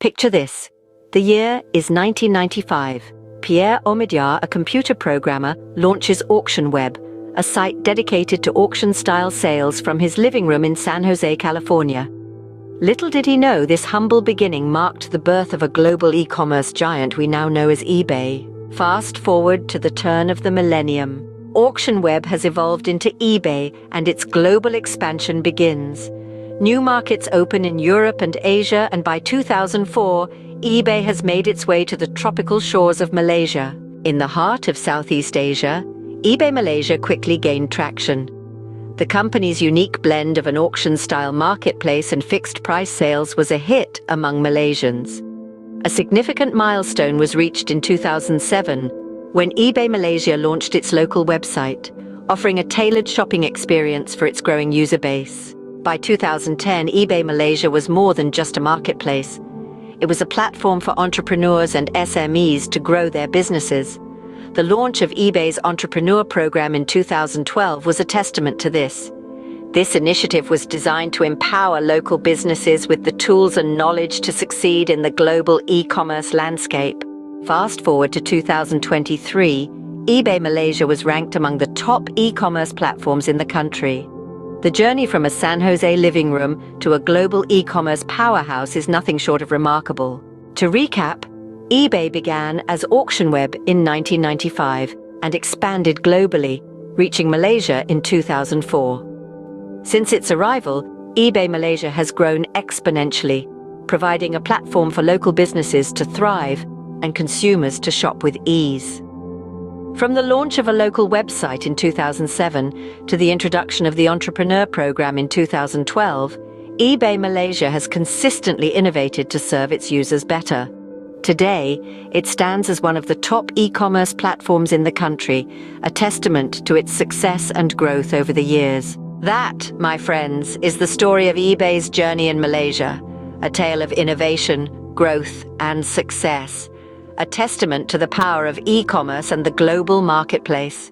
Picture this. The year is 1995. Pierre Omidyar, a computer programmer, launches AuctionWeb, a site dedicated to auction-style sales from his living room in San Jose, California. Little did he know this humble beginning marked the birth of a global e-commerce giant we now know as eBay. Fast forward to the turn of the millennium. AuctionWeb has evolved into eBay, and its global expansion begins. New markets open in Europe and Asia, and by 2004, eBay has made its way to the tropical shores of Malaysia. In the heart of Southeast Asia, eBay Malaysia quickly gained traction. The company's unique blend of an auction-style marketplace and fixed-price sales was a hit among Malaysians. A significant milestone was reached in 2007 when eBay Malaysia launched its local website, offering a tailored shopping experience for its growing user base. By 2010, eBay Malaysia was more than just a marketplace. It was a platform for entrepreneurs and SMEs to grow their businesses. The launch of eBay's Entrepreneur Program in 2012 was a testament to this. This initiative was designed to empower local businesses with the tools and knowledge to succeed in the global e-commerce landscape. Fast forward to 2023, eBay Malaysia was ranked among the top e-commerce platforms in the country. The journey from a San Jose living room to a global e-commerce powerhouse is nothing short of remarkable. To recap, eBay began as AuctionWeb in 1995 and expanded globally, reaching Malaysia in 2004. Since its arrival, eBay Malaysia has grown exponentially, providing a platform for local businesses to thrive and consumers to shop with ease. From the launch of a local website in 2007 to the introduction of the Entrepreneur Program in 2012, eBay Malaysia has consistently innovated to serve its users better. Today, it stands as one of the top e-commerce platforms in the country, a testament to its success and growth over the years. That, my friends, is the story of eBay's journey in Malaysia, a tale of innovation, growth, and success. A testament to the power of e-commerce and the global marketplace.